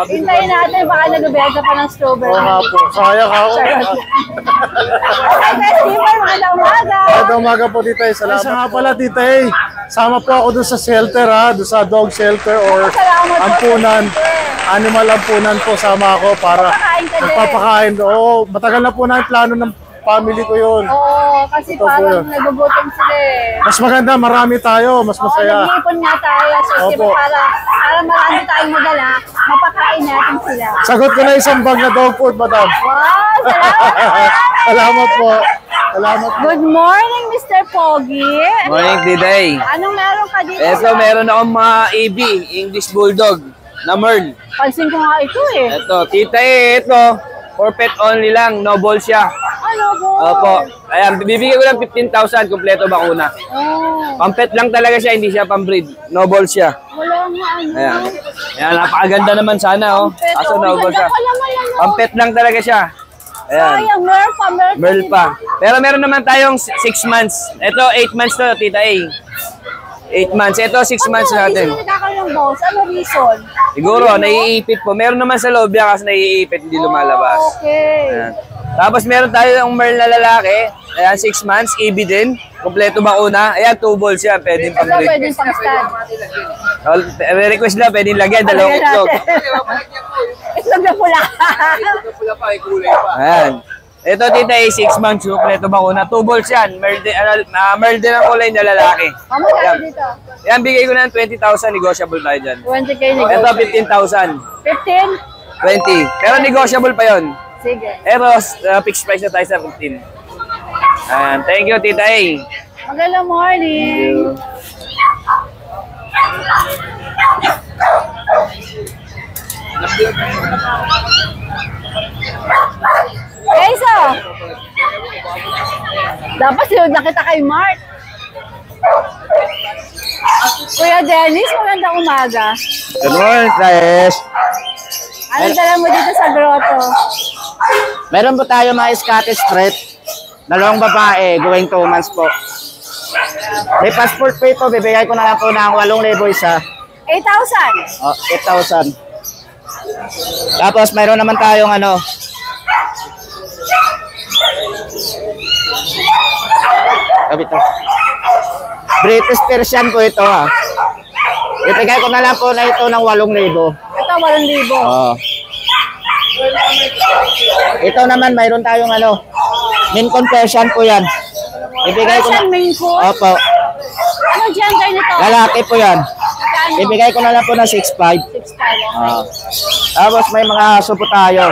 Hintayin natin, baka nagbebenta pa ng strawberry. Oo nga po, sayang ako. Charot. Okay, Test Keeper, magandang umaga. Magandang umaga po, Tita A. Salamat nga pala, Tita A. Sama po ako doon sa shelter, doon sa dog shelter or Salamat po, ampunan. Test Keeper. Animal ampunan po, sama ako para Papakain ka din. magpapakain. Oo, matagal na po na yung plano ng family ko yun. Oo, kasi Ito po parang yun. nagugutom sila eh. Mas maganda, marami tayo, mas Oo, masaya. nag-iipon nga tayo. So, Opo. para marami tayong madala, mapakain natin sila. Sagot ko na isang bag na dog food, madam. Wow, salamat. Salamat po. Salamat po. Good morning, Mr. Pogi. Morning, Diday. Anong meron ka dito? Ito, meron akong mga AB, English Bulldog, na Merl. Pansin ko nga ito eh. Ito, Tita A, ito, for pet only lang, no ball siya. Ano po? Opo. Ayan, bibigyan ko lang 15,000, kompleto bakuna. Oh, Pang-pet lang talaga siya, hindi siya pang-breed. No ball siya. wala nga ano. Ayan. Ayan, napakaganda naman sana, oh. Pet, Kaso oh, no ball siya. ganda pa naman yan, oh. Pang-pet lang talaga siya. Ayan. Sayang, Merl Merl pa. Pero meron naman tayong 6 months. Ito, 8 months to, Tita A. 8 months. Ito, 6 months natin. Hindi ka ng boss. Ano reason? Siguro, naiipit po. Meron naman sa loob yan kasi naiipit, hindi lumalabas. Okay. Ayan. Tapos meron tayo ng Merl na lalaki. Ayan, 6 months, EB din. Kompleto bakuna. Ayan, 2 balls yan. Pwedeng Ito pang-breed. pwedeng pang-stand. Request na, pwedeng lagyan. Dalawang itlog. Itlog na pula. Ayan. Ito, tita, 6 months. Kompleto bakuna. 2 balls yan. Merl din ang kulay na lalaki. Ano tayo dito? Ayan, bigay ko na ng 20,000. Negotiable tayo dyan. 20K Ito, negotiable. 15,000. 15? 20. Pero negotiable pa yon. Sige. Pero fixed price na tayo sa 15. Ayan. Thank you, Tita A. Magandang morning. Kaysa, dapat sinunod na kita kay Mark. Kuya Dennis, magandang umaga. Good morning, guys. Anong dala mo dito sa grotto? Meron po tayo mga Scottish Straight. Dalawang babae, going 2 months po. May passport po ito, bibigay ko na lang po ng 8,000 isa. 8,000? Oh, 8,000. Tapos mayroon naman tayong ano. Sabi ito. British Persian po ito ha. Bibigay ko na lang po na ito ng 8,000. Ito, 8,000. Oh. Ito naman mayroon tayong ano. Main Persian po yan. Ibigay ko na. Persian Maine Coon? Opo. Ano gender nito? Lalaki po yan. Magkano? Ibigay ko na lang po ng 6,500. 6,500, okay. Tapos may mga aso po tayo.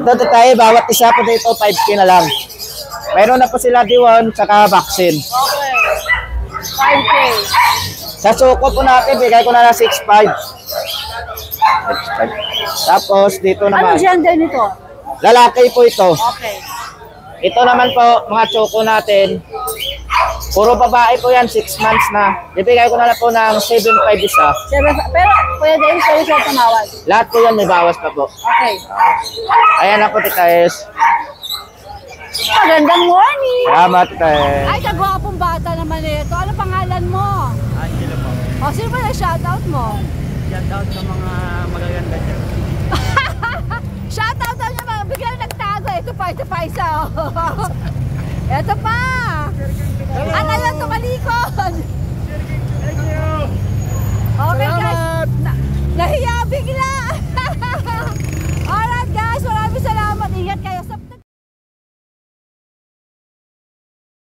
Ito tayo, bawat isa po dito 5K na lang. Mayroon na po sila D1 saka vaccine. Okay. 5K. Sa suko po natin, bigay ko na lang 6,500. Tapos dito Ano naman, gender nito? lalaki po ito. Okay. Ito naman po, mga choco natin. Puro babae po yan, 6 months na. Ibigay ko na lang po ng 7,500 isa. Pero, Kuya Dennis, pwede siya tumawag. Lahat po yan, may bawas pa po. Okay. Ayan na po, Tita S. Magandang morning! Salamat, Tita S. Ay, kagwapong bata naman ito. Ano pangalan mo? Angelo po. O, sino ba na shoutout mo? Shout out sa mga magaganda dyan. Shoutout daw niya, biglang nagtago. Ito pa isa. Oh. Ito pa. Ano yan, tumalikod?